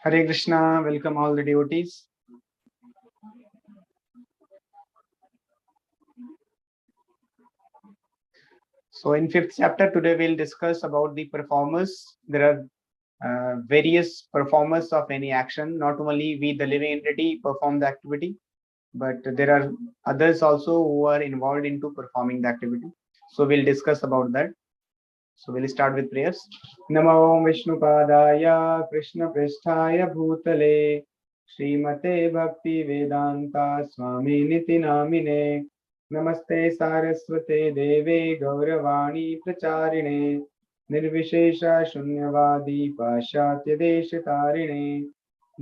Hare Krishna, welcome all the devotees. So in fifth chapter today we'll discuss about the performers. There are various performers of any action. Not only we the living entity perform the activity, but there are others also who are involved into performing the activity. So we'll discuss about that. So we'll start with prayers. Namo Vishnu Padaya Krishna Pristhaya Bhutale Srimate Bhakti Vedanta Swami Niti Namine Namaste Saraswate Deve Gauravani Pracharine Nirvishesha Shunyavadi Pashatya Deshatarine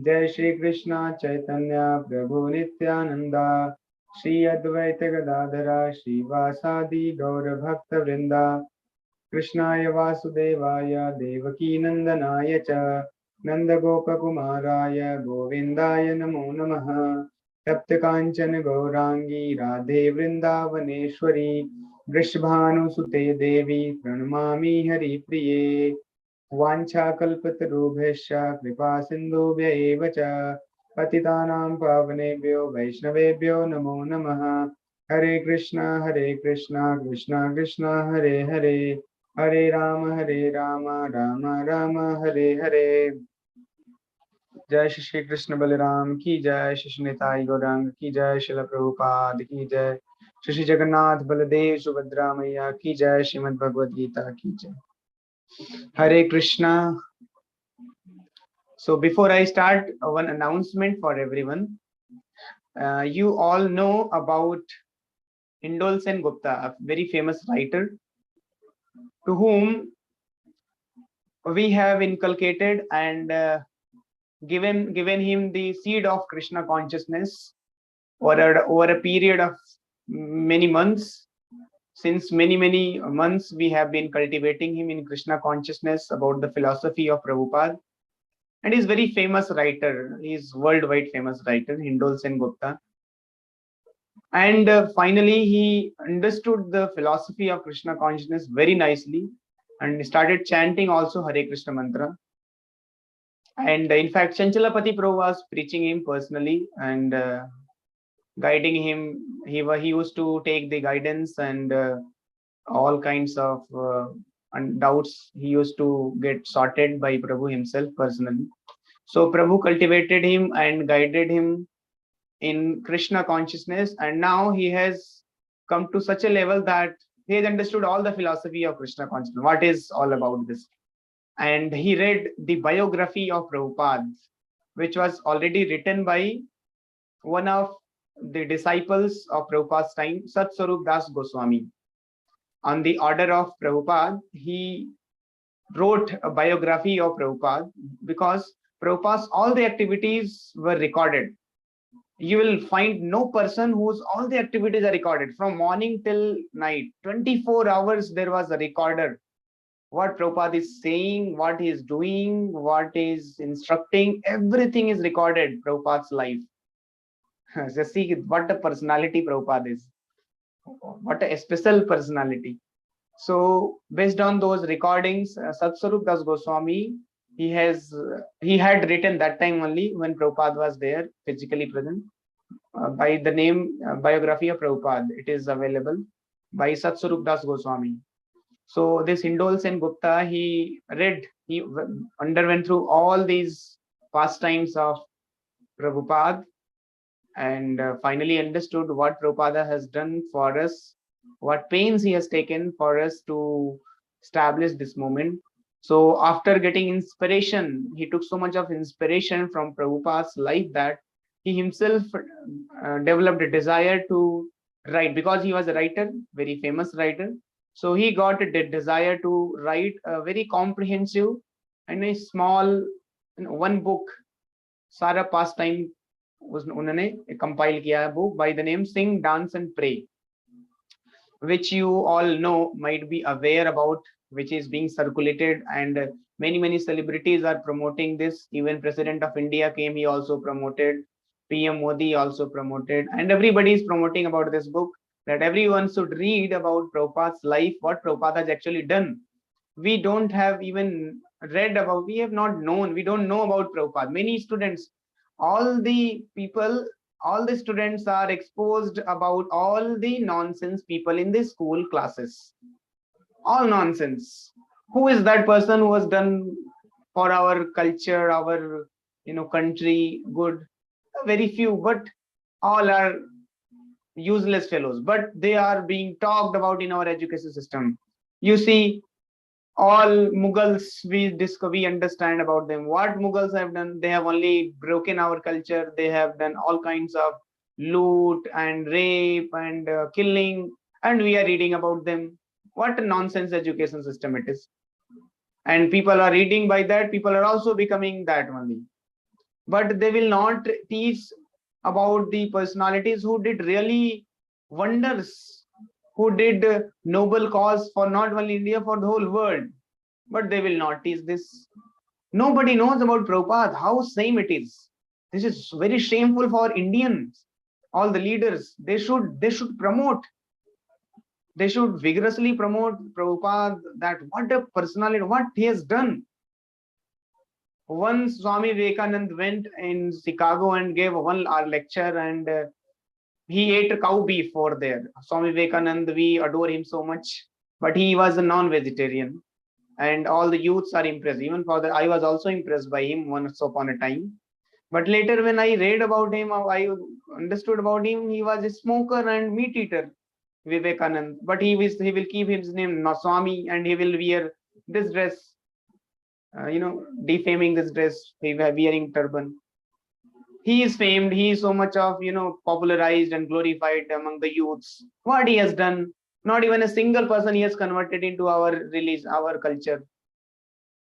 Jai Shri Krishna Chaitanya Prabhu Nityananda Shri Advaita Gadadhara Shri Vasadi Gaura Bhakta Vrinda कृष्णाय वासुदेवाय देवकी नंदनाय च नंदगोपकुमाराय गोविन्दाय नमो नमः तप्त कांचन गौरांगी राधे वृंदावनेश्वरी वृषभानुसुते देवी प्रणमामि हरिप्रिये वाञ्छाकल्पतरुभ्यश्च कृपा सिन्धुभ्य एव च पतितानां पावनेभ्यो वैष्णवेभ्यो नमो नमः हरे कृष्णा कृष्णा कृष्णा हरे हरे हरे राम राम राम हरे हरे जय श्री कृष्ण बलराम की जय श्री निताई गौरांग की जय शिल प्रभुपाद की जय श्री जगन्नाथ बलदेव सुभद्रा मैया की जय श्रीमद् भगवद गीता की जय हरे Krishna. So before I start, one announcement for everyone. You all know about Hindol Sen Gupta, a very famous writer, to whom we have inculcated and given him the seed of Krishna consciousness over a period of many months. Since many months we have been cultivating him in Krishna consciousness about the philosophy of Prabhupada, and he's very famous writer. He's worldwide famous writer, Hindol Sen Gupta. And finally he understood the philosophy of Krishna consciousness very nicely and started chanting also Hare Krishna mantra. And in fact, Chanchalapati Prabhu was preaching him personally and guiding him. He used to take the guidance and all kinds of doubts he used to get sorted by Prabhu himself personally. So Prabhu cultivated him and guided him in Krishna consciousness, and now he has come to such a level that he has understood all the philosophy of Krishna consciousness. What is all about this? And he read the biography of Prabhupada, which was already written by one of the disciples of Prabhupada's time, Sat Swarup Das Goswami. On the order of Prabhupada, he wrote a biography of Prabhupada because Prabhupada's all the activities were recorded. You will find no person whose all the activities are recorded from morning till night. 24 hours there was a recorder. What Prabhupada is saying, what he is doing, what he is instructing, everything is recorded. Prabhupada's life. Just see what a personality Prabhupada is. What a special personality. So based on those recordings, Satswarup Das Goswami, he had written that time only when Prabhupada was there, physically present, by the name Biography of Prabhupada. It is available by Satswarup Das Goswami. So this Hindol Sen Gupta, he underwent through all these pastimes of Prabhupada and finally understood what Prabhupada has done for us, what pains he has taken for us to establish this movement. So after getting inspiration, he took so much of inspiration from Prabhupada's life that he himself developed a desire to write, because he was a writer, very famous writer. So he got a desire to write a very comprehensive and a small one book, Sara pastime उन्होंने compile किया है book by the name Sing, Dance and Pray, which you all know, might be aware about, which is being circulated, and many celebrities are promoting this. Even President of India came, he also promoted, PM Modi also promoted, and everybody is promoting about this book, that everyone should read about Prabhupada's life, what Prabhupada has actually done. We don't have even read about, we have not known, we don't know about Prabhupada. Many students, all the people, all the students are exposed about all the nonsense people in the school classes. All nonsense. Who is that person who has done for our culture, our country good? Very few, but all are useless fellows. But they are being talked about in our education system. You see, all Mughals, we understand about them. What Mughals have done? They have only broken our culture. They have done all kinds of loot and rape and killing, and we are reading about them. What a nonsense education system it is. And people are reading by that. People are also becoming that only. But they will not teach about the personalities who did really wonders, who did noble cause for not only India, for the whole world. But they will not teach this. Nobody knows about Prabhupada, how same it is. This is very shameful for Indians. All the leaders, they should promote, they should vigorously promote Prabhupada, that what a personality, what he has done. Once Swami Vivekanand went in Chicago and gave one lecture, and he ate cow beef over there. Swami Vivekanand, we adore him so much, but he was a non-vegetarian, and all the youths are impressed. Even for I was also impressed by him once upon a time. But later, when I read about him, I understood about him. He was a smoker and meat eater, Vivekanand. But he will keep his name Swami, and he will wear this dress. Defaming this dress, wearing turban. He is famed. He is so much of popularized and glorified among the youths. What he has done? Not even a single person he has converted into our religion, our culture.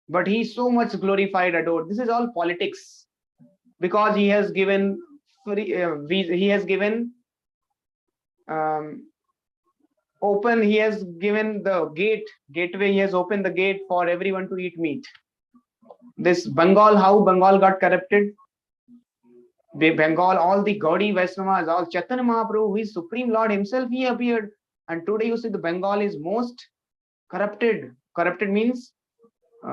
But he is so much glorified, adored. This is all politics, because he has given free. He has given open. He has given the gateway. He has opened the gate for everyone to eat meat. This Bengal, how Bengal got corrupted? Bengal, all the Gaudi Vaishnavas, all Chaitanya Mahaprabhu, who is Supreme Lord himself, he appeared. And today you see the Bengal is most corrupted. Corrupted means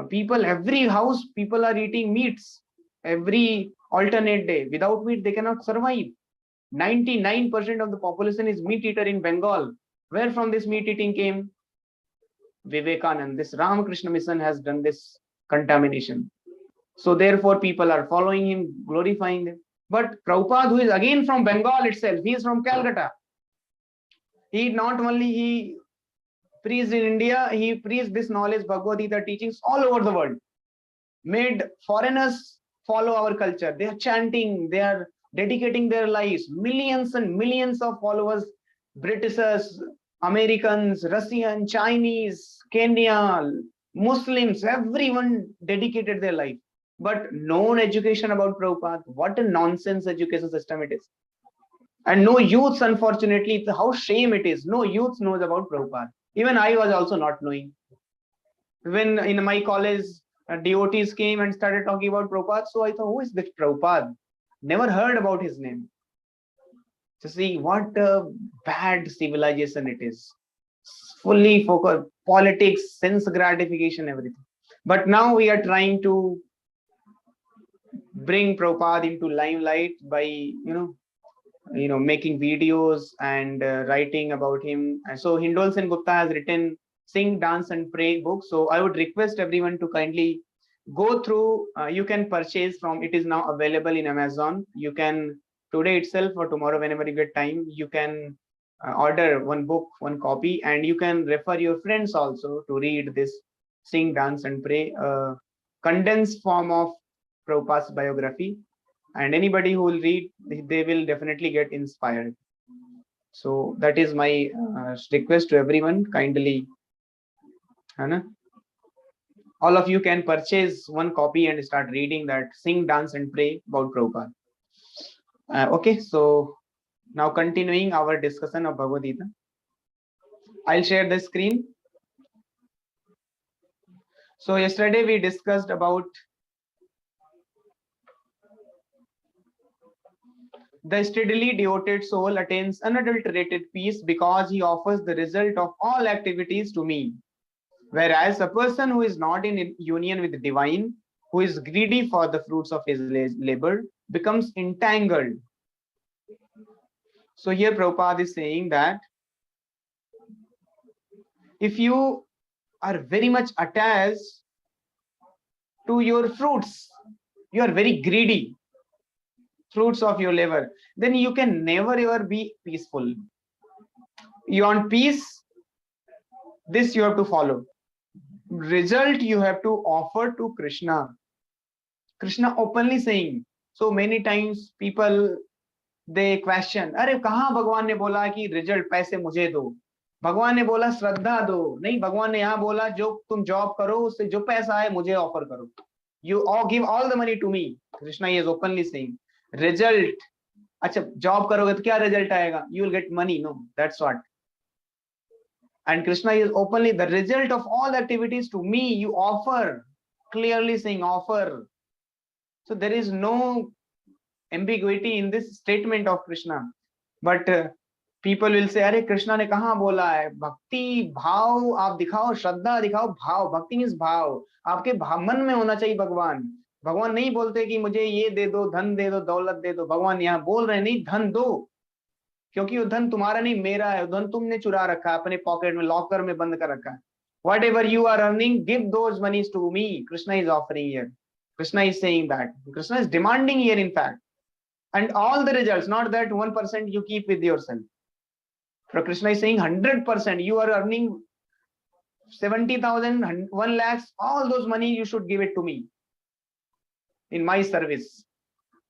people, every house, people are eating meats every alternate day. Without meat, they cannot survive. 99% of the population is meat eater in Bengal. Where from this meat eating came? Vivekanand. This Ramakrishna mission has done this contamination. So therefore, people are following him, glorifying him. But Prabhupada, who is again from Bengal itself, he is from Calcutta. He not only he preached in India, he preached this knowledge, Bhagavad Gita teachings all over the world. Made foreigners follow our culture. They are chanting, they are dedicating their lives. Millions and millions of followers, Britishers, Americans, Russian, Chinese, Kenya, Muslims, everyone dedicated their life. But no education about Prabhupada. What a nonsense education system it is. And no youths, unfortunately, how shame it is. No youths knows about Prabhupada. Even I was also not knowing. When in my college, devotees came and started talking about Prabhupada, so I thought, who is this Prabhupada? Never heard about his name. So see what a bad civilization it is. Fully focused, politics, sense gratification, everything. But now we are trying to bring Prabhupada into limelight by making videos and writing about him. And so Hindol Sen Gupta has written Sing, Dance and Pray book. So I would request everyone to kindly go through. You can purchase from, it is now available in Amazon. You can today itself or tomorrow, whenever you get time, you can order one book, one copy, and you can refer your friends also to read this Sing, Dance and Pray, condensed form of Prabhupada's biography. And anybody who will read, they will definitely get inspired. So that is my request to everyone. Kindly, all of you can purchase one copy and start reading that Sing, Dance and Pray about Prabhupada. Okay, so now continuing our discussion of Bhagavad Gita. I'll share the screen. So yesterday we discussed about the steadily devoted soul attains unadulterated peace because he offers the result of all activities to me. Whereas a person who is not in union with the divine, who is greedy for the fruits of his labor, becomes entangled. So here Prabhupada is saying that if you are very much attached to your fruits, you are very greedy, fruits of your labor, then you can never ever be peaceful. You want peace, this you have to follow. Result you have to offer to Krishna. Krishna openly saying. So many times people they question, अरे कहाँ भगवान ने बोला कि result पैसे मुझे दो, भगवान ने बोला श्रद्धा दो, नहीं भगवान ने यहाँ बोला जो तुम जॉब करो उससे जो पैसा आए मुझे ऑफर करो. You all give all the money to me. Krishna is openly saying. Result, अच्छा जॉब करोगे तो क्या रिजल्ट आएगा? You will get money. No, that's what. And Krishna is openly the result of all activities to me you offer, clearly saying offer. So there is no ambiguity in this statement of Krishna. But people will say, अरे कृष्णा ने कहाँ बोला है? भक्ति भाव आप दिखाओ, श्रद्धा दिखाओ, भाव. भक्ति मीन्स भाव. आपके मन में होना चाहिए भगवान. भगवान नहीं बोलते कि मुझे ये दे दो, धन दे दो, दौलत दे दो. भगवान यहाँ बोल रहे हैं नहीं धन दो, क्योंकि वो धन तुम्हारा नहीं मेरा है. धन तुमने चुरा रखा है अपने पॉकेट में, लॉकर में बंद कर रखा है. Whatever you are earning, give those monies to me. Krishna is offering here. Krishna is saying that. Krishna is demanding here in fact. And all the results, not that 1% you keep with yourself. So Krishna is saying 100%. You are earning 70,000, 1 lakhs, all those money you should give it to me in my service.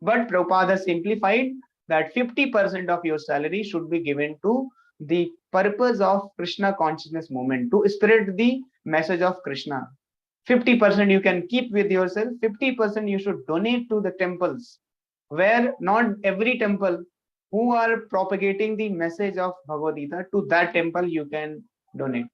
But Prabhupada has simplified that 50% of your salary should be given to the purpose of Krishna consciousness movement, to spread the message of Krishna. 50% you can keep with yourself, 50% you should donate to the temples, where not every temple who are propagating the message of Bhagavad Gita, to that temple you can donate.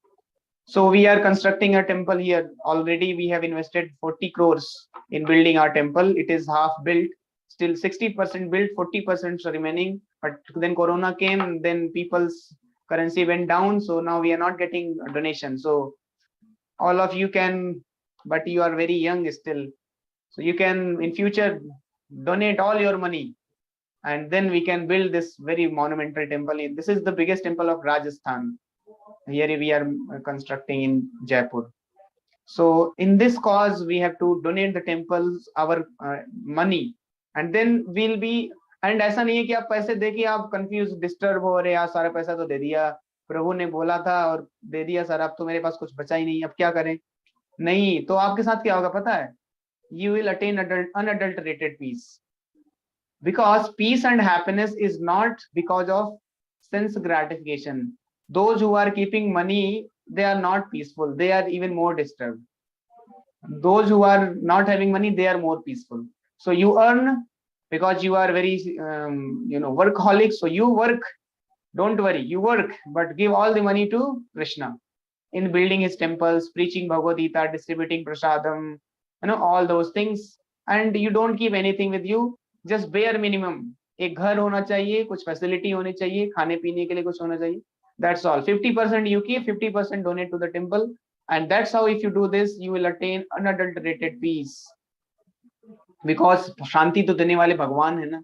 So we are constructing a temple here. Already we have invested 40 crores in building our temple. It is half built, still 60% built, 40% remaining. But then Corona came, then people's currency went down. So now we are not getting a donation. So all of you can, but you are very young still. So you can in future donate all your money. And then we can build this very monumental temple. This is the biggest temple of Rajasthan. Here we are constructing in Jaipur. So in this cause, we have to donate the temples our money, and then we'll be. And ऐसा नहीं है कि आप पैसे दे के आप confuse disturb हो रहे, यार सारा पैसा तो दे दिया, प्रभु ने बोला था और दे दिया सर, अब तो मेरे पास कुछ बचा ही नहीं, अब क्या करें? नहीं, तो आपके साथ क्या होगा पता है? You will attain unadulterated peace. Because peace and happiness is not because of sense gratification. Those who are keeping money, they are not peaceful. They are even more disturbed. Those who are not having money, they are more peaceful. So you earn because you are very, workaholic. So you work. Don't worry, you work, but give all the money to Krishna in building his temples, preaching Bhagavad Gita, distributing prasadam, all those things. And you don't keep anything with you. Just bare minimum. एक घर होना चाहिए, कुछ facility होनी चाहिए, खाने पीने के लिए कुछ होना चाहिए. That's all. 50% you keep, 50% donate to the temple, and that's how if you do this, you will attain unadulterated peace. Because शांति तो देने वाले भगवान है ना.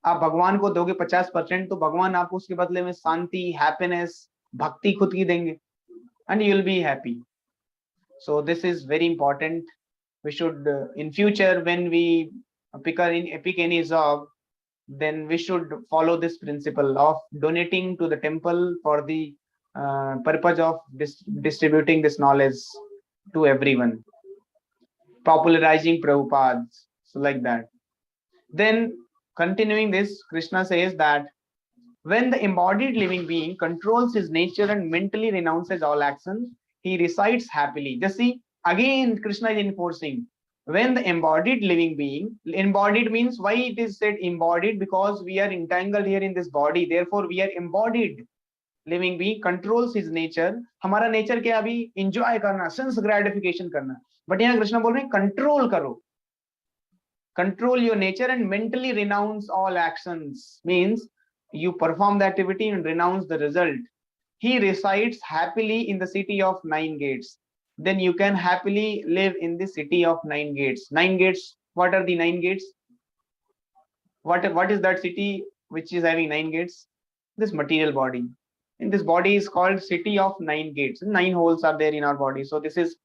आप भगवान को दोगे 50%, तो भगवान आपको उसके बदले में शांति, हैप्पीनेस, भक्ति खुद की देंगे, and you will be happy. So this is very important. We should in future when we pick any job, then we should follow this principle of donating to the temple for the purpose of distributing this knowledge to everyone, popularizing Prabhupada. So like that. Then continuing this, Krishna says that when the embodied living being controls his nature and mentally renounces all actions, he resides happily. Just see, again Krishna is enforcing. When the embodied living being, embodied means why it is said embodied, because we are entangled here in this body, therefore we are embodied living being controls his nature. हमारा nature क्या अभी enjoy करना, sense gratification करना, but यहाँ कृष्ण बोल रहे हैं control करो. Control your nature and mentally renounce all actions, means you perform the activity and renounce the result. He resides happily in the city of 9 gates. then you can happily live in the city of 9 gates. 9 gates, what are the 9 gates? What is that city which is having 9 gates? This material body. And this body is called city of 9 gates. 9 holes are there in our body. So this is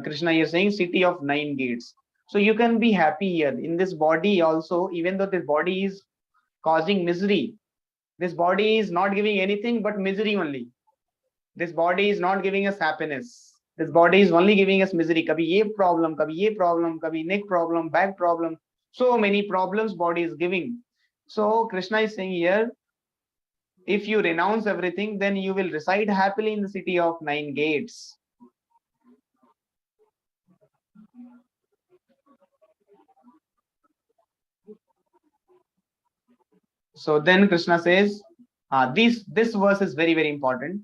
Krishna is saying city of 9 gates. So you can be happy here in this body also, even though this body is causing misery. This body is not giving anything but misery only. This body is not giving us happiness. This body is only giving us misery. Kabhi ye problem, kabhi neck problem, back problem. So many problems body is giving. So Krishna is saying here, if you renounce everything, then you will reside happily in the city of 9 gates. So then Krishna says, this verse is very, very important.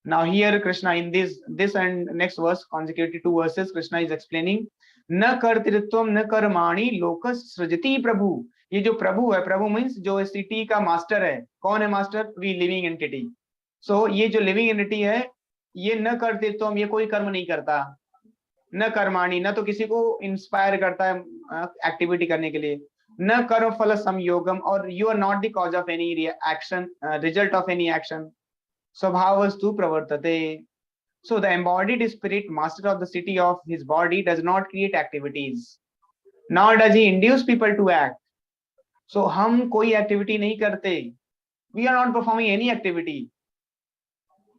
Now here Krishna in this and next verse, consecutive 2 verses, Krishna is explaining, न कर्तृत्वम न कर्माणि locus सृजति प्रभु. ये जो प्रभु है, prabhu means जो city का master है. कौन है master? We living entity. So ये जो लिविंग एंटिटी है, ये न कर्तृत्वम, ये कोई कर्म नहीं करता. न कर्माणि, न तो किसी को इंस्पायर करता है एक्टिविटी करने के लिए. न कर्म फल संयोगम, और you are not the cause of any action, result of any action. Svabhavastu pravartate. So the embodied spirit, master of the city of his body, does not create activities, nor does he induce people to act. So हम कोई activity नहीं करते. We are not performing any activity.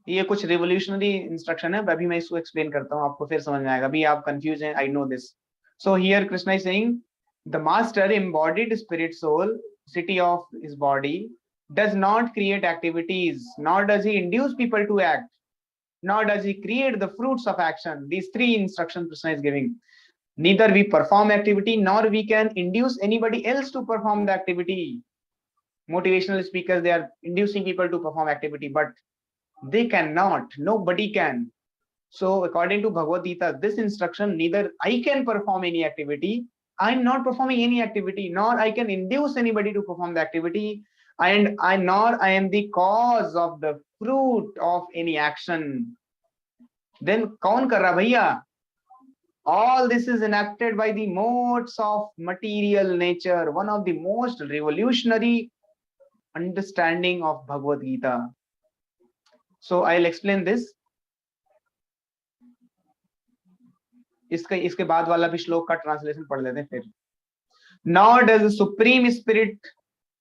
ये कुछ revolutionary instruction है, अभी मैं इसको एक्सप्लेन करता हूँ, आपको फिर समझ में आएगा. अभी आप कंफ्यूज हैं, I know this. So here Krishna is saying, the master embodied spirit soul, city of his body, does not create activities, nor does he induce people to act, nor does he create the fruits of action. These 3 instructions Krishna is giving. Neither we perform activity, nor we can induce anybody else to perform the activity. Motivational speakers, they are inducing people to perform activity, but they cannot. Nobody can. So according to Bhagavad Gita, this instruction, neither I can perform any activity, I'm not performing any activity, nor I can induce anybody to perform the activity, and nor I am the cause of the fruit of any action. Then kaun kar raha bhaiya? All this is enacted by the modes of material nature, one of the most revolutionary understanding of Bhagavad Gita. So I'll explain this. इसके बाद वाला भी श्लोक का translation पढ़ लेते हैं फिर. Nor does the supreme spirit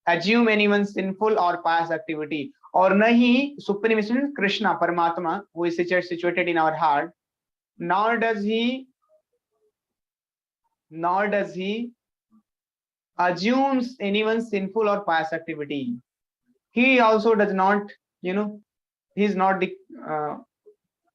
assume anyone's sinful or pious activity. और नहीं, supreme spirit Krishna, Paramatma, who is situated in our heart, nor does he assumes anyone's sinful or pious activity. He also does not, he is not the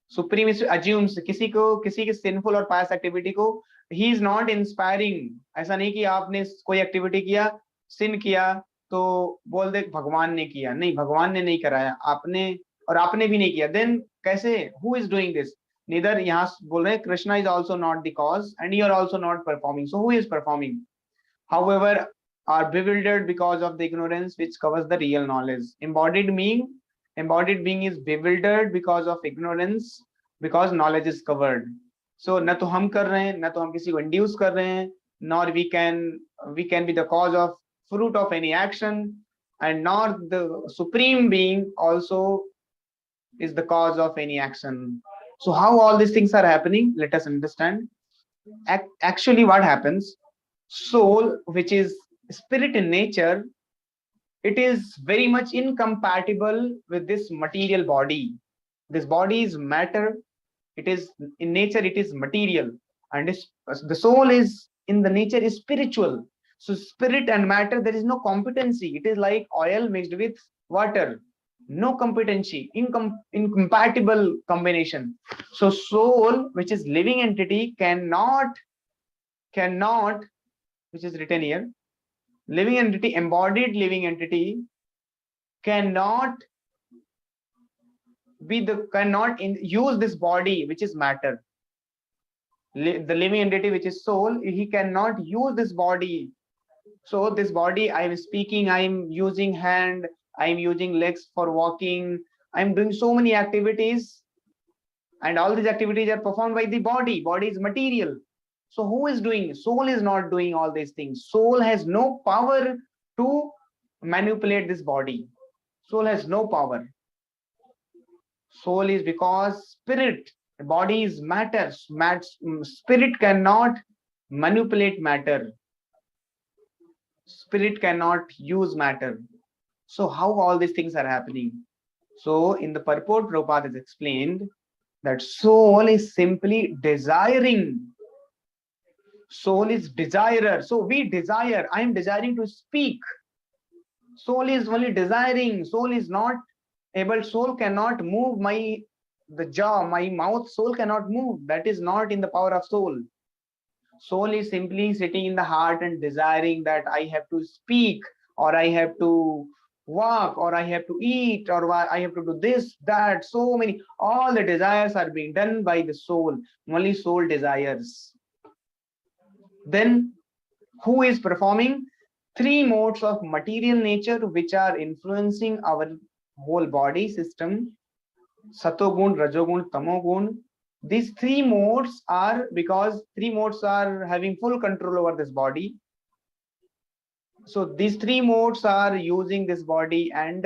supreme assumes किसी के sinful और pious activity को he is not inspiring. ऐसा नहीं कि आपने कोई activity किया, sin किया, तो बोल दे भगवान ने किया. नहीं, भगवान ने नहीं कराया, आपने, और आपने भी नहीं किया. देन कैसे? Who is doing this? Neither, यहाँ बोल रहे हैं Krishna is also not the cause, and you are also not performing. So who is performing? However, are bewildered because of the ignorance which covers the real knowledge. Embodied being is bewildered because of ignorance, because knowledge is covered. So न तो हम कर रहे हैं, न तो हम किसी को induce कर रहे हैं, nor we can be the cause of fruit of any action, and nor the supreme being also is the cause of any action. So how all these things are happening? Let us understand. Actually, what happens? Soul, which is spirit in nature, it is very much incompatible with this material body. This body is matter. It is in nature, it is material, and the soul is in the nature is spiritual. So spirit and matter, there is no competency. It is like oil mixed with water. No competency, incompatible combination. So soul, which is living entity, cannot, which is written here, living entity, embodied living entity, cannot use this body, which is matter. The living entity, which is soul, he cannot use this body. So this body, I am speaking, I am using hand, I am using legs for walking, I am doing so many activities, and all these activities are performed by the body. Body is material. So who is doing? Soul is not doing all these things. Soul has no power to manipulate this body. Soul has no power. Soul is because spirit, body is matter. Spirit cannot manipulate matter. Spirit cannot use matter. So how all these things are happening? So in the purport, Prabhupada has explained that soul is simply desiring. Soul is desirer. So we desire. I am desiring to speak. Soul is only desiring. Soul is not able. Soul cannot move the jaw, my mouth. Soul cannot move. That is not in the power of soul. Soul is simply sitting in the heart and desiring that I have to speak, or I have to walk, or I have to eat, or I have to do this, that. So many. All the desires are being done by the soul. Only soul desires. Then who is performing? Three modes of material nature which are influencing our whole body system: Satogun, Rajogun, Tamogun. These three modes are, because three modes are having full control over this body. So these three modes are using this body and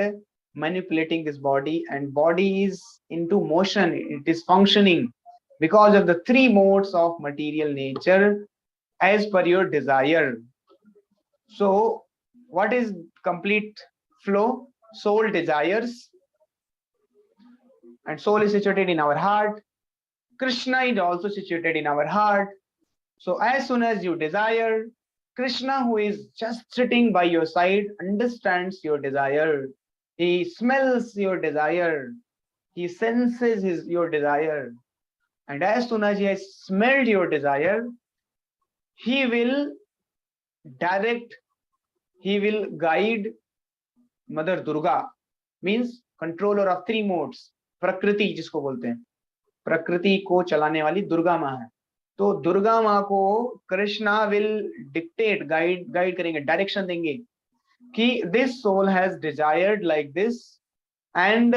manipulating this body, and body is into motion. It is functioning because of the three modes of material nature as per your desire. So what is complete flow? Soul desires, and soul is situated in our heart. Krishna is also situated in our heart. So as soon as you desire, Krishna, who is just sitting by your side, understands your desire. He smells your desire. He senses your desire. And as soon as he has smelled your desire, he will direct, he will guide Mother Durga, means controller of three modes. प्रकृति जिसको बोलते हैं, प्रकृति को चलाने वाली दुर्गा माँ है. तो दुर्गा माँ को कृष्णा विल डिक्टेट, गाइड करेंगे, डायरेक्शन देंगे कि this soul has desired like this and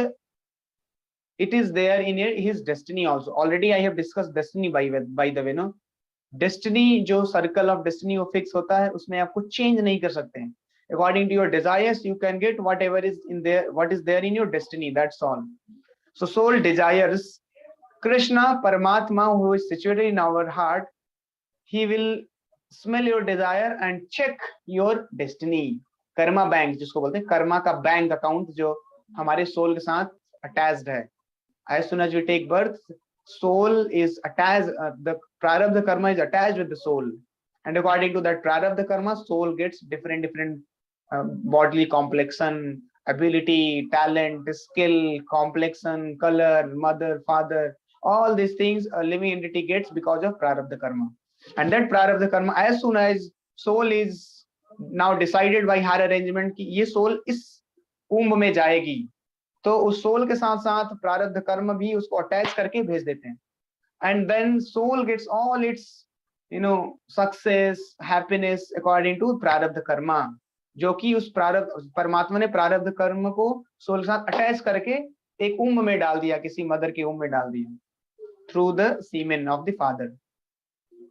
it is there in his destiny also. Already I have discussed destiny by the way, no? Destiny, जो circle of destiny वो fix होता है, उसमें आप कुछ change नहीं कर सकते हैं. According to your desires, you can get whatever is in there, what is there in your destiny. That's all. So soul desires. Krishna, Paramatma, who is situated in our heart, he will smell your desire and check your destiny. Karma bank जिसको बोलते हैं, कर्मा का bank account जो हमारे soul के साथ attached है. As soon as you take birth, soul is attached, the prarabdha karma is attached with the soul, and according to that prarabdha karma, soul gets different bodily complexion, ability, talent, skill, complexion, color, mother, father, all these things a living entity gets because of prarabdha karma. And that prarabdha karma, as soon as soul is now decided by higher arrangement कि ये soul इस कुंभ में जाएगी, तो उस soul के साथ साथ प्रारब्ध कर्म भी उसको अटैच करके भेज देते हैं. And then soul gets all its success, happiness according to प्रारब्ध कर्मा, जो कि उस प्रारब्ध परमात्मा ने प्रारब्ध कर्म को सोल के साथ अटैच करके एक उम्ब में डाल दिया, किसी मदर के उम्ब में डाल दिया through the semen of the father.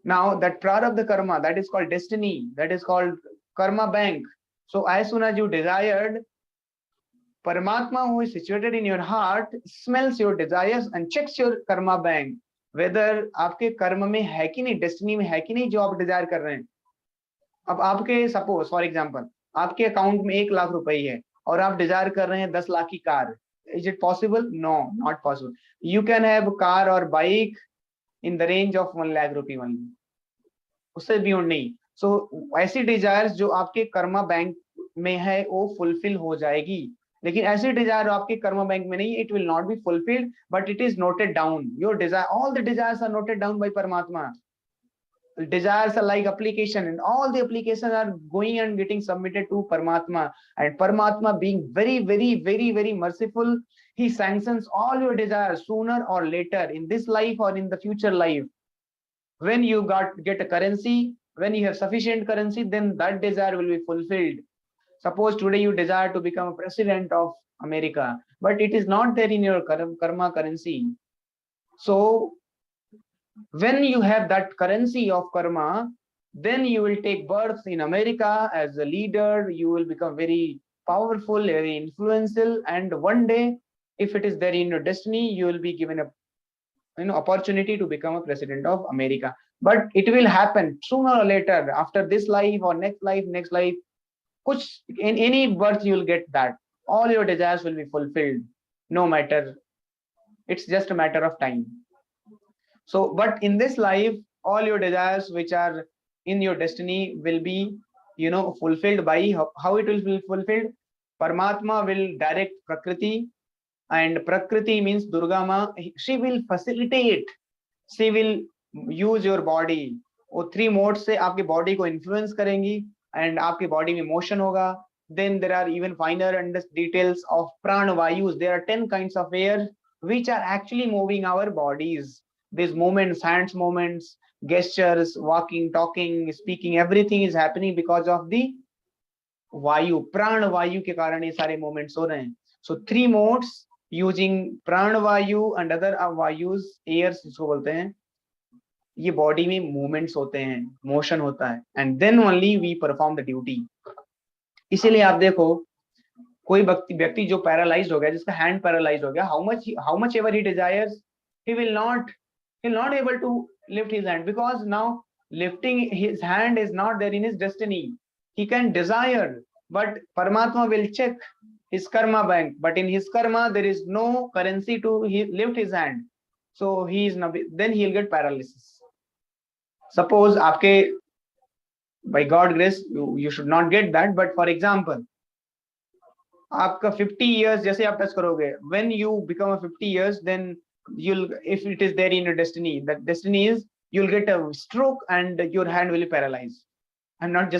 Now that prarabdha karma, that is called destiny, that is called karma bank. So as soon as you desired, Paramatma, who is situated in your heart, smells your desires and checks your karma bank, whether आपके कर्म में है कि नहीं, destiny में है कि नहीं जो आप डिजायर कर रहे हैं. अब आपके सपोज फॉर एग्जांपल आपके अकाउंट में 1 लाख रुपए है और आप डिजायर कर रहे हैं 10 लाख की car. Is it possible? No, not possible. You can have car और bike in the range of 1 lakh rupaye only, उससे बियॉन्ड नहीं. सो ऐसी डिजायर्स जो आपके कर्मा बैंक में है वो फुलफिल हो जाएगी, लेकिन ऐसे डिजायर आपके कर्म बैंक में नहीं, it will not be fulfilled, but it is noted down. Your desire, all the desires are noted down by परमात्मा. Desires are like application, and all the applications are going and getting submitted to Paramatma. And Paramatma, being very, very, very, very merciful, he sanctions all your desires sooner or later, in this life or in the future life. When you get a currency, when you have sufficient currency, then that desire will be fulfilled. Suppose today you desire to become a president of America, but it is not there in your karma currency. So when you have that currency of karma, then you will take birth in America as a leader. You will become very powerful, very influential, and one day, if it is there in your destiny, you will be given a opportunity to become a president of America. But it will happen sooner or later, after this life or next life. Kuch, in any birth you will get that. All your desires will be fulfilled, no matter. It's just a matter of time. So, but in this life, all your desires which are in your destiny will be, fulfilled by how it will be fulfilled. Paramatma will direct Prakriti, and Prakriti means Durga Ma. She will facilitate. She will use your body. वो three mode से आपके body को influence करेंगी and आपके body में motion होगा. Then there are even finer and details of prana vayus. There are 10 kinds of air which are actually moving our bodies. These movements, hands movements, gestures, walking, talking, speaking, everything is happening because of the vayu. प्राण वायु के कारण ये सारे movements हो रहे हैं. So 3 modes using प्राण वायु and other vayus, airs इसको बोलते हैं. ये बॉडी में मूवमेंट्स होते हैं, मोशन होता है, and then only we perform the duty. इसीलिए आप देखो कोई व्यक्ति जो पैरालाइज्ड हो गया, जिसका हैंड पैरालाइज्ड हो गया, how much ever he desires, he will not able to lift his hand, because now lifting his hand is not there in his destiny. He can desire, but Paramatma will check his karma bank, but in his karma there is no currency to lift his hand, so he is not, then he will get paralysis. Suppose आपके by God grace you should not get that, but for example आपका 50 years जैसे आप touch करोगे, when you become a 50 years, then you'll, if it is there in your destiny, that destiny is you'll get a stroke and your hand will be paralyzed. I'm not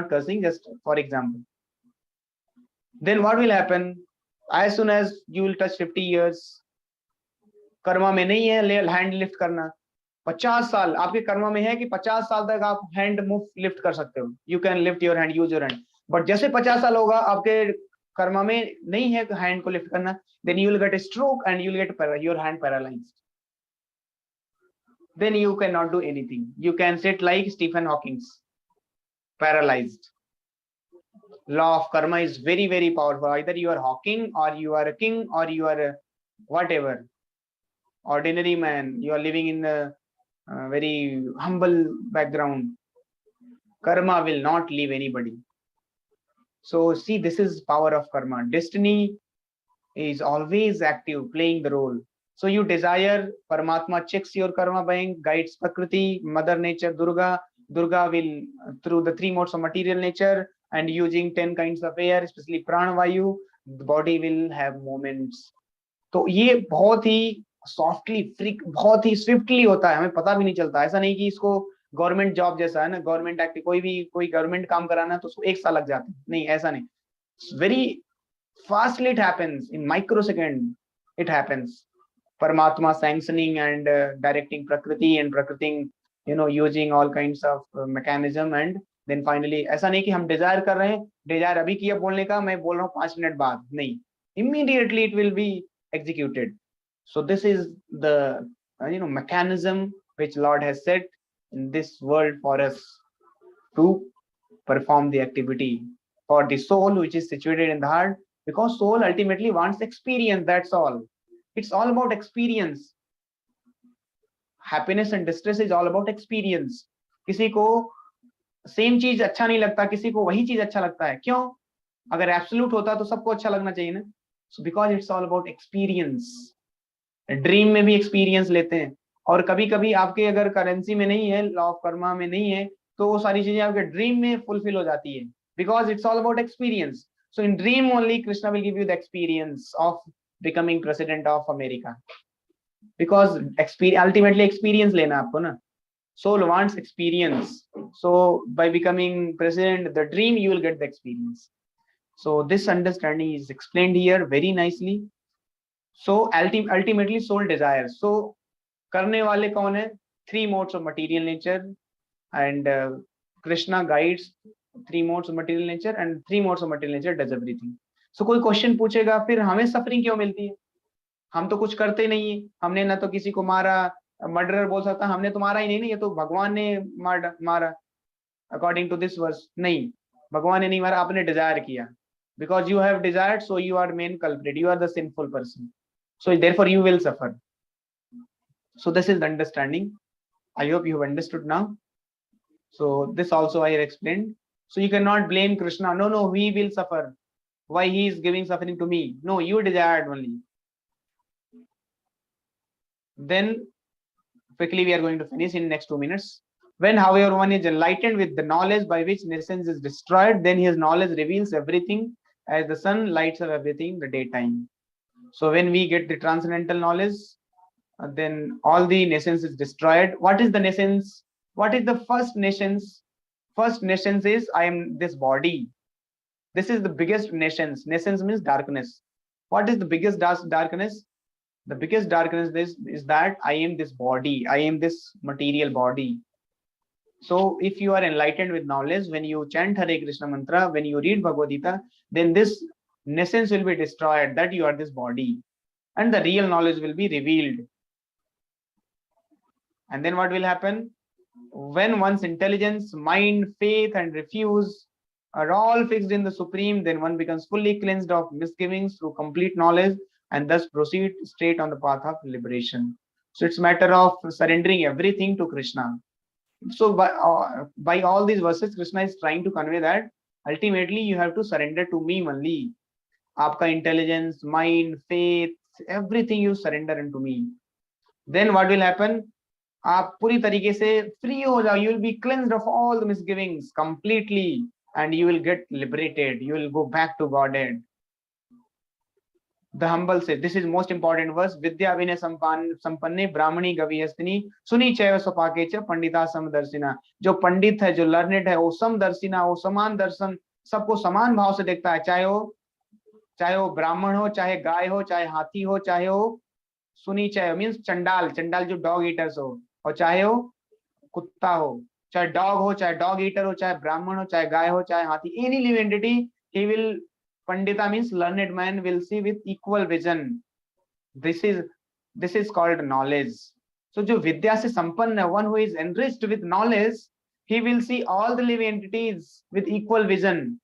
cursing, just for example. Then what will happen? As soon as you will touch 50 years, Karma में नहीं है hand lift करना. 50 साल आपके कर्मा में है कि 50 साल तक आप हैंड मूव लिफ्ट कर सकते हो, you can lift your hand, use your hand. But जैसे 50 साल होगा आपके कर्मा में नहीं है हैंड को लिफ्ट करना, then you will get a stroke and you will get your hand paralysed. Then you can not do anything. You can sit like Stephen Hawkings, paralysed. Law of karma is very, very powerful. Either you are Hawking or you are a king or you are a whatever ordinary man. You are living in a very humble background. Karma will not leave anybody. So see, this is power of karma. Destiny is always active, playing the role. So you desire, Paramatma checks your karma bank, guides Prakriti, Mother Nature, Durga. Durga will, through the 3 modes of material nature and using 10 kinds of air, especially prana vayu, the body will have movements. तो ये बहुत ही softly, बहुत ही swiftly होता है, हमें पता भी नहीं चलता. ऐसा नहीं कि इसको गवर्नमेंट जॉब जैसा है ना, गवर्नमेंट एक्ट, कोई गवर्नमेंट काम कराना है तो उसको 1 साल लग जाते हैं, नहीं, ऐसा नहीं. Very fastly it happens, in microsecond it happens. Paramatma sanctioning and directing Prakriti, and Prakriti, using all kinds of mechanism, and then finally, ऐसा नहीं कि हम डिजायर कर रहे हैं, डिजायर अभी किया बोलने का, मैं बोल रहा हूँ 5 मिनट बाद, नहीं, immediately it will be executed. So this is the mechanism which Lord has set in this world for us to perform the activity for the soul which is situated in the heart, because soul ultimately wants experience, that's all. It's all about experience. Happiness and distress is all about experience. किसी को same चीज अच्छा नहीं लगता, किसी को वही चीज अच्छा लगता है. क्यों? अगर एब्सोल्यूट होता तो सबको अच्छा लगना चाहिए ना. So because it's all about experience. Dream में भी एक्सपीरियंस लेते हैं, और कभी कभी आपके अगर करेंसी में नहीं है, लॉ ऑफ कर्मा में नहीं है, तो वो सारी चीजें आपके ड्रीम में फुलफिल हो जाती है, because it's all about experience. So in dream only Krishna will give you the experience of becoming president of America, because ultimately experience लेना आपको ना. Soul wants experience. So by becoming president, the dream, you will get the experience. So this understanding is explained here very nicely. So ultimately soul desires. So करने वाले कौन है? 3 modes of material nature, and Krishna guides 3 modes of material nature, and 3 modes of material nature does everything. So कोई question पूछेगा फिर हमें suffering क्यों मिलती है? हम तो कुछ करते नहीं है, हमने ना तो किसी को मारा, मर्डरर बोल सकता हमने तो मारा ही नहीं, ये तो भगवान ने मारा अकॉर्डिंग टू दिस वर्स। नहीं, भगवान ने नहीं मारा, आपने डिजायर किया, because you have desired, so you are main culprit, you are the sinful person, so therefore you will suffer. So this is the understanding. I hope you have understood now. So this also I have explained. So you cannot blame Krishna, no no, we will suffer, why he is giving suffering to me? No, you desired only. Then quickly we are going to finish in next 2 minutes. When however one is enlightened with the knowledge by which nescience is destroyed, then his knowledge reveals everything as the sun lights up everything in the daytime. So when we get the transcendental knowledge, then all the nescience is destroyed. What is the nescience? What is the first nescience? First nescience is I am this body. This is the biggest nescience. Nescience means darkness. What is the biggest darkness? The biggest darkness is that I am this body, I am this material body. So if you are enlightened with knowledge, when you chant Hare Krishna mantra, when you read Bhagavad Gita, then this nescience will be destroyed, that you are this body, and the real knowledge will be revealed. And then what will happen? When one's intelligence, mind, faith, and refuse are all fixed in the Supreme, then one becomes fully cleansed of misgivings through complete knowledge, and thus proceed straight on the path of liberation. So it's a matter of surrendering everything to Krishna. So by all these verses, Krishna is trying to convey that ultimately you have to surrender to me only. Aapka intelligence, mind, faith, everything you surrender into me. Then what will happen? आप पूरी तरीके से free हो जाओ, you will be cleansed of all the misgivings completely, and you will get liberated, you will go back to Godhead. The humble say, this is most important verse, vidya vinay sampanne brahmani gavihastini suni chaiva swapake cha pandita samdarsina. जो पंडित है, जो learned है, वो समदर्शिना, वो समान दर्शन, सबको समान भाव से देखता है, चाहे वो ब्राह्मण हो, चाहे गाय हो, चाहे हाथी हो, चाहे वो सुनी चाहे मीन्स चंडाल, चंडाल जो डॉग ईटर्स हो, और चाहे वो कुत्ता हो, चाहे डॉग हो, चाहे डॉग ईटर हो, चाहे ब्राह्मण हो, चाहे गाय हो, चाहे हाथी, any live entity, he will, pandita means learned man, will see with equal vision. This is called knowledge. So जो विद्या से संपन्न है, one who is enriched with knowledge, he will see all the living entities with equal vision.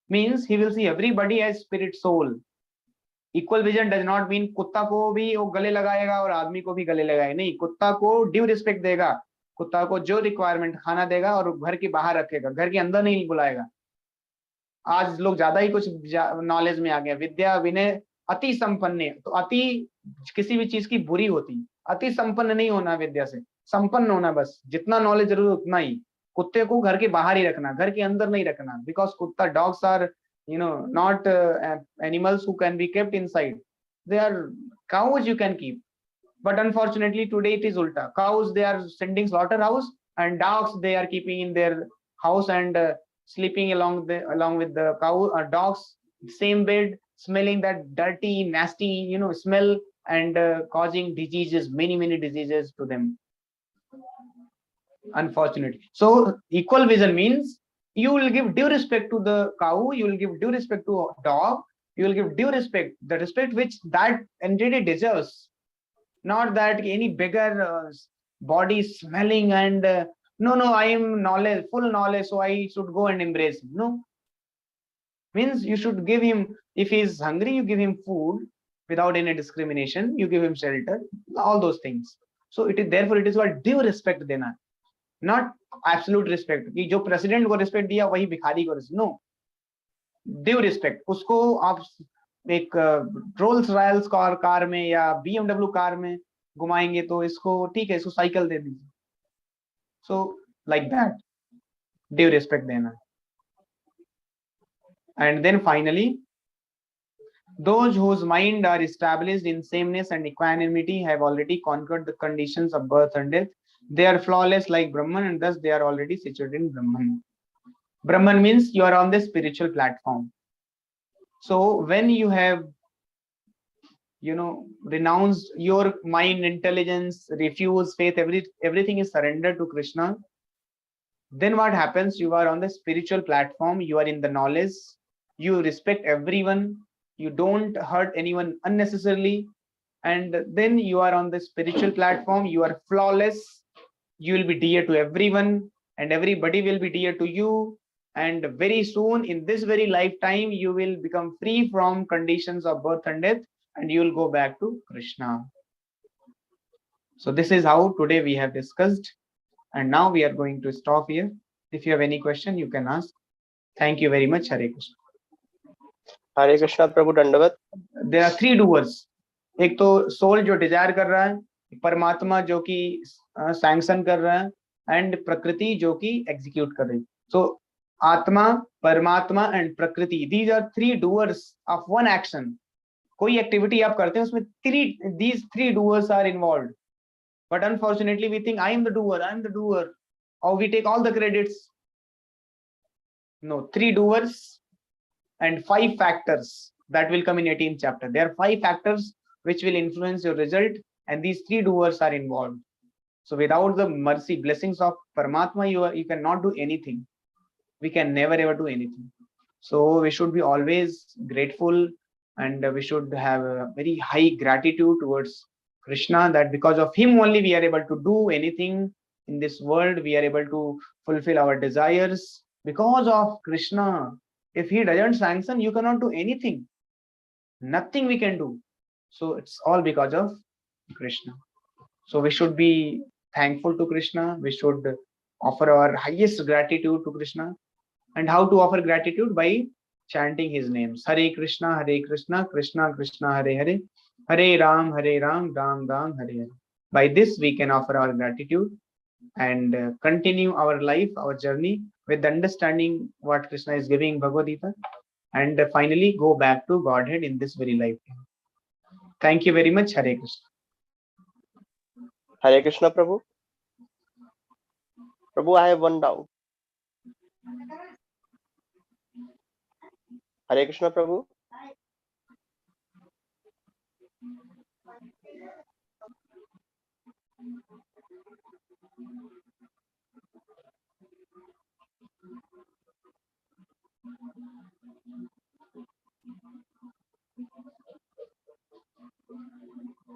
Means he will see everybody as spirit soul. Equal vision does not mean कुत्ता को भी वो गले लगाएगा और आदमी को भी गले लगाएगा, नहीं, कुत्ता को ड्यू रिस्पेक्ट देगा, कुत्ता को जो रिक्वायरमेंट खाना देगा और घर के बाहर रखेगा, घर के अंदर नहीं बुलाएगा. आज लोग ज्यादा ही कुछ नॉलेज में आ गया. विद्या विनय अति संपन्न, तो अति किसी भी चीज की बुरी होती, अति संपन्न नहीं होना, विद्या से संपन्न होना, बस जितना नॉलेज जरूर उतना ही. कुत्ते को घर के बाहर ही रखना, घर के अंदर नहीं रखना, बिकॉज कुत्ता, dogs are not animals who can be kept inside. They are cows you can keep, but unfortunately today it is ulta. Cows they are sending slaughterhouse, and dogs they are keeping in their house and sleeping along with the cow dogs, same bed, smelling that dirty nasty smell, and causing diseases, many diseases to them, unfortunately. So equal vision means you will give due respect to the cow, you will give due respect to a dog, you will give due respect, the respect which that entity deserves, not that any beggar body smelling and no, I am knowledge, full knowledge, so I should go and embrace him. No, means you should give him, if he is hungry, you give him food without any discrimination, you give him shelter, all those things. So it is, therefore it is what due respect dena, not absolute respect कि जो president को respect दिया वही भिखारी को respect. No, due respect. उसको आप एक रोल्स रॉयल्स कार में या BMW कार में घुमाएंगे तो इसको ठीक है, इसको साइकिल दे दीजिए. So like that due respect देना. And then finally, those whose mind are established in sameness and equanimity have already conquered the conditions of birth and death. They are flawless like Brahman, and thus they are already situated in Brahman. Brahman means you are on the spiritual platform. So when you have renounced your mind, intelligence, refuse, faith, everything is surrendered to Krishna, then what happens? You are on the spiritual platform, you are in the knowledge, you respect everyone, you don't hurt anyone unnecessarily, and then you are on the spiritual platform. You are flawless. You will be dear to everyone, and everybody will be dear to you. And very soon, in this very lifetime, you will become free from conditions of birth and death, and you will go back to Krishna. So this is how today we have discussed, and now we are going to stop here. If you have any question, you can ask. Thank you very much. Hare Krishna. हरे कृष्णा प्रभु दंडवत. There are three doers. एक तो soul जो Dzire कर रहा है, परमात्मा जो कि सैंक्शन कर रहा है, एंड प्रकृति जो कि एग्जीक्यूट कर रही है. सो आत्मा, परमात्मा एंड प्रकृति, these are three doers of one action. कोई एक्टिविटी आप करते हैं उसमें these three doers are involved, but unfortunately we think I am the doer, or we take all the credits. No, three doers and 5 factors that will come in 18th chapter. There are 5 factors which will influence your result, and these 3 doers are involved. So without the mercy, blessings of Paramatma, you cannot do anything. We can never ever do anything. So we should be always grateful, and we should have a very high gratitude towards Krishna, that because of him only we are able to do anything in this world. We are able to fulfill our desires because of Krishna. If he doesn't sanction, you cannot do anything. Nothing we can do. So it's all because of Krishna. So we should be thankful to Krishna. We should offer our highest gratitude to Krishna. And how to offer gratitude? By chanting his names. Hare Krishna, Krishna Krishna, Hare Hare, Hare Ram, Ram Ram, Hare Hare. By this we can offer our gratitude and continue our life, our journey with understanding what Krishna is giving in Bhagavad Gita, and finally go back to Godhead in this very lifetime. Thank you very much. Hare Krishna. Hare Krishna Prabhu. Prabhu, I have one doubt. Hare Krishna Prabhu.